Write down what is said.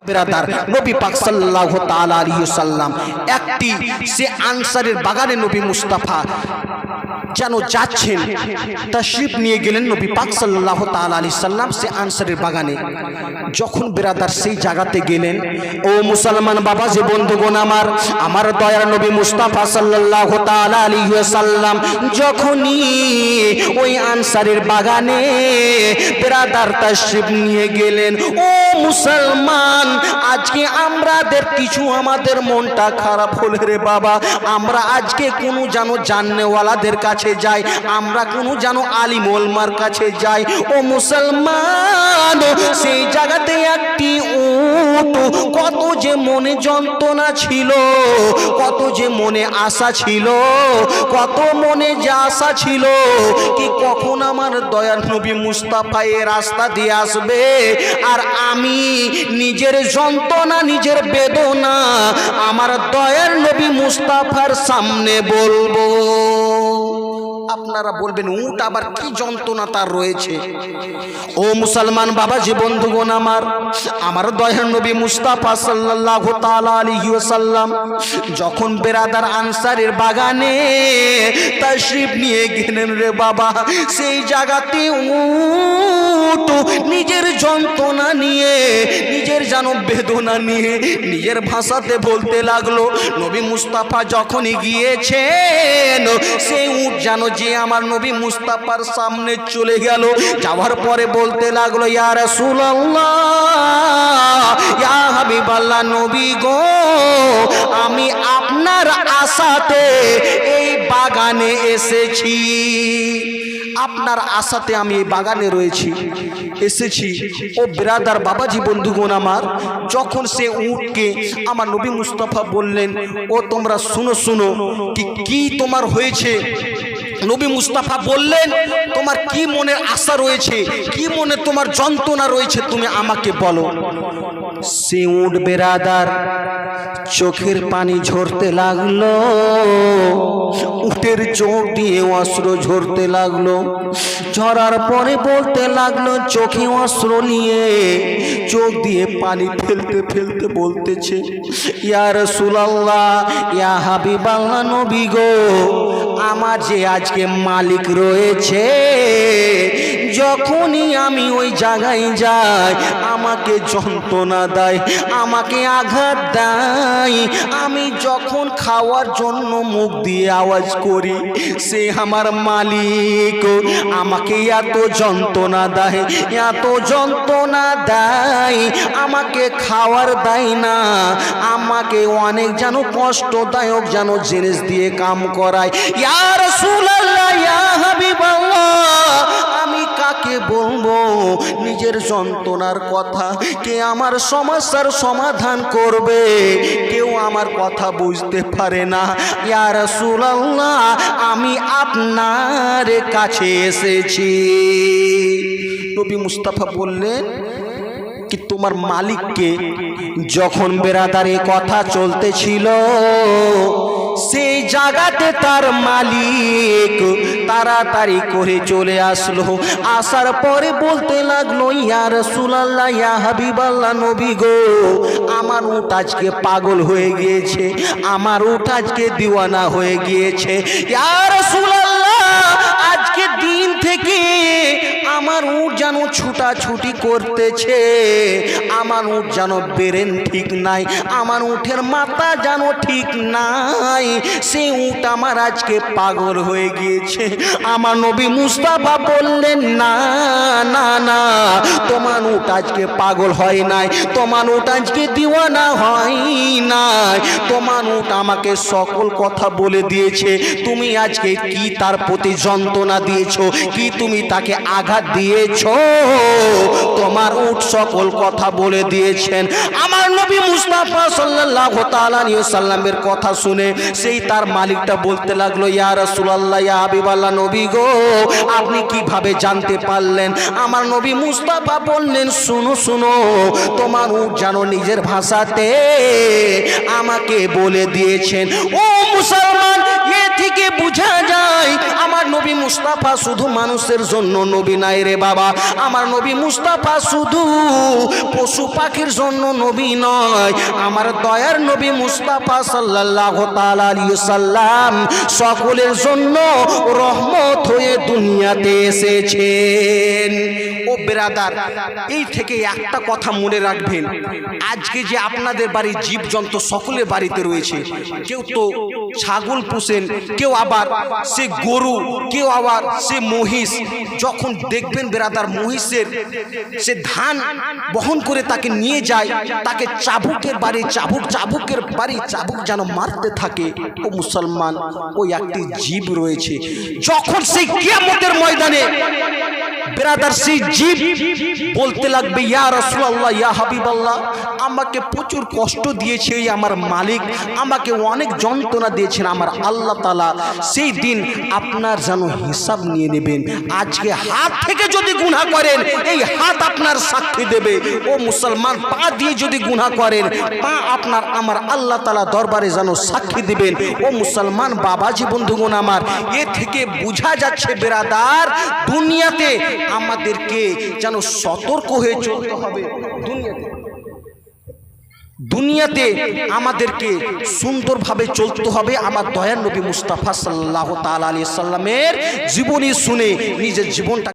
বেরাদার নবী পাক সাল্লাল্লাহু তাআলা আলাইহি ওয়াসাল্লাম একটি সে আনসারের বাগানে নবী মুস্তাফা যেন যাচ্ছেন, তাশরিফ নিয়ে গেলেন নবী পাক সাল্লাল্লাহু তাআলা আলাইহি সাল্লাম সে আনসারের বাগানে। যখন বেরাদার সেই জায়গাতে গেলেন, ও মুসলমান বাবা যে বন্ধুগণ আমার দয়ার নবী মুস্তাফা সাল্লাল্লাহু তাআলা আলাইহি ওয়াসাল্লাম যখনই ওই আনসারের বাগানে বেরাদার তাশরিফ নিয়ে গেলেন, ও মুসলমান আজকে আমাদের কিছু আমাদের মনটা খারাপ হলে রে বাবা, আমরা আজকে কোনো যেন জাননেওয়ালাদের কাছে যাই, আমরা কোনো যেন আলিম ওলমার কাছে যাই। ও মুসলমান সেই জায়গাতে একটি উট, কত যে মনে যন্ত্রণা ছিল, কত যে মনে আশা ছিল, কত মনে যে আশা ছিল কি কখন আমার দয়ার নবী মুস্তাফা এ রাস্তা দিয়ে আসবে আর আমি নিজের যন্ত্রণা নিজের বেদনা আমার দয়ার নবী মুস্তাফার সামনে বলবো। আপনারা বলবেন উট আবার কি যন্ত্রণা তার রয়েছে। ও মুসলমান বাবা যে বন্ধুগণ আমার দয়ার নবী মুস্তাফা সাল্লাল্লাহু তাআলা আলাইহি ওয়াসাল্লাম যখন বেরাদার আনসারের বাগানে তাশরিফ নিয়ে গেলেন রে বাবা, সেই জায়গাতে উট নিজের যন্ত্রণা নিয়ে নিজের যেন বেদনা নিয়ে নিজের ভাষাতে বলতে লাগলো। নবী মুস্তাফা যখনই গিয়েছেন সেই উট যেন যে আমার নবী মুস্তাফার সামনে চলে গেল, যাওয়ার পরে বলতে লাগলো, ইয়া রাসূলুল্লাহ, ইয়া হাবিবাল্লাহ, নবী গো, আমি আপনার আশাতে এই বাগানে এসেছি, আপনার আশাতে আমি এই বাগানে রয়েছি এসেছি। ও ব্রাদার বাবাজি বন্ধুগণ যখন সে উটকে আমার নবী মুস্তাফা বললেন, ও তোমরা শুনো শুনো কি তোমার হয়েছে। নবী মুস্তাফা বললেন, তোমার কি মনের আশা রয়েছে, কি মনে তোমার যন্ত্রণা রয়েছে, তুমি আমাকে বলো। সে উট বেরাদার চোখের পানি ঝরতে লাগলো, উটের চোখ দিয়ে অশ্রু ঝরতে লাগলো, ঝরার পরে বলতে লাগলো, চোখে অশ্রু নিয়ে চোখ দিয়ে পানি ফেলতে ফেলতে বলতেছে, ইয়া রাসূলুল্লাহ, ইয়া হাবিবাল্লাহ, নবী গো, আমার যে আজকে মালিক রয়েছে, যখনই আমি ওই জায়গায় যাই আমাকে যন্ত্রণা দেয়, আমাকে আঘাত দেয়, আমি যখন খাওয়ার জন্য মুখ দিয়ে আওয়াজ করি সে আমার মালিক আমাকে এত যন্ত্রণা দেয়, এত যন্ত্রণা দেয়, আমাকে খাওয়ার দেয় না, আমাকে অনেক যেন কষ্টদায়ক যেন জিনিস দিয়ে কাম করায়। ইয়া রাসূলুল্লাহ, ইয়া হাবিবাল্লাহ, আমি কাকে বলবো নিজের যন্ত্রণার কথা, কে আমার সমস্যার সমাধান করবে, কেউ আমার কথা বুঝতে পারে না। ইয়া রাসূলুল্লাহ, আমি আপনার কাছে এসেছি। নবী মুস্তাফা বললেন কি তোমার মালিককে। যখন বেরাদারে কথা চলতেছিল সেই জায়গাতে তার মালিক তাড়াতাড়ি করে চলে আসলো, আসার পরে বলতে লাগলো, ইয়া রাসূলুল্লাহ, ইয়া হাবিবাল্লাহ, নবী গো, আমার উট আজকে পাগল হয়ে গিয়েছে, আমার উট আজকে দিওয়ানা হয়ে গিয়েছে। ইয়া রাসূলুল্লাহ, আজকে দিন থেকে আমার উট যেন ছুটাছুটি করতেছে, আমার উট যেন বেরেন ঠিক নাই, আমার উটের মাথা যেন ঠিক নাই, সেই উট আমার আজকে পাগল হয়ে গিয়েছে। আমার নবী মুস্তাফা বললেন, না না না, তোমার উট আজকে পাগল হয় নাই, তোমার উট আজকে দিওয়ানা হয় নাই, তোমার উট আমাকে সকল কথা বলে দিয়েছে, তুমি আজকে কি তার প্রতি যন্ত্রণা দিয়েছো, কি তুমি তাকে আঘাত দিয়েছো, তোমার উট সকল কথা বলে দিয়েছেন। আমার নবী মুস্তাফা সাল্লাল্লাহু তাআলা আলাইহি ওয়াসাল্লামের কথা শুনে সেই তার মালিকটা বলতে লাগলো, ইয়া রাসূলুল্লাহ, ইয়া হাবিবাল্লাহ, নবী গো, আপনি কিভাবে জানতে পারলেন। আমার নবী মুস্তাফা বললেন, শুনো শুনো, তোমার উট যেন নিজের ভাষাতে আমাকে বলে দিয়েছেন। ও মুসলমান, এ থেকে বোঝা যায় আমার নবী মুস্তাফা শুধু মানুষের জন্য নবী নাই রে বাবা। আমার নবী মুস্তাফা শুধু পশু পাখির জন্য নবী নয়, আমার দয়ার নবী মুস্তাফা সাল্লাল্লাহু তাআলা আলাইহি সাল্লাম সকলের জন্য রহমত হয়ে দুনিয়াতে এসেছেন। ও ব্রাদার, এই থেকে একটা কথা মনে রাখবেন, আজকে যে আপনাদের বাড়ির জীবজন্তু সকলের বাড়িতে রয়েছে, কেউ তো ছাগল পোষেন, কেউ আবার সে গরু, কেউ আবার সে মহিষ। যখন দেখবেন ব্রাদার মহিষের সে ধান বহন করে তাকে নিয়ে যায়, তাকে চাবুকের বাড়ি চাবুকের বাড়ি চাবুক যেন মারতে থাকে। ও মুসলমান, ওই একটি জীব রয়েছে, যখন সেই কিয়ামতের ময়দানে ব্রাদার সেই জীব বলতে লাগবে, ইয়া রাসূলুল্লাহ, ইয়া হাবিবাল্লাহ, আমাকে প্রচুর কষ্ট দিয়েছে এই আমার মালিক, আমাকে অনেক যন্ত্রণা দিয়েছেন আমার আল্লাহ তাআলা। সেই দিন আপনার যেন হিসাব নিয়ে নেবেন। আজকে হাত থেকে যদি গুনাহ করেন, এই হাত আপনার সাক্ষী দেবে। ও মুসলমান, পা দিয়ে যদি গুনাহ করেন, পা আপনার আমার আল্লাহ তাআলা দরবারে যেন সাক্ষী দিবেন। ও মুসলমান বাবাজি বন্ধুগণ আমার, এ থেকে বোঝা যাচ্ছে ব্রাদার, দুনিয়াতে আমাদেরকে যেন সতর্ক হয়ে চলতে হবে। দুনিয়াতে আমাদেরকে সুন্দরভাবে চলতে হবে। আমার দয়ার নবী মুস্তাফা সাল্লাল্লাহু তাআলা আলাইহি সাল্লামের জীবনী শুনে নিজের জীবনটা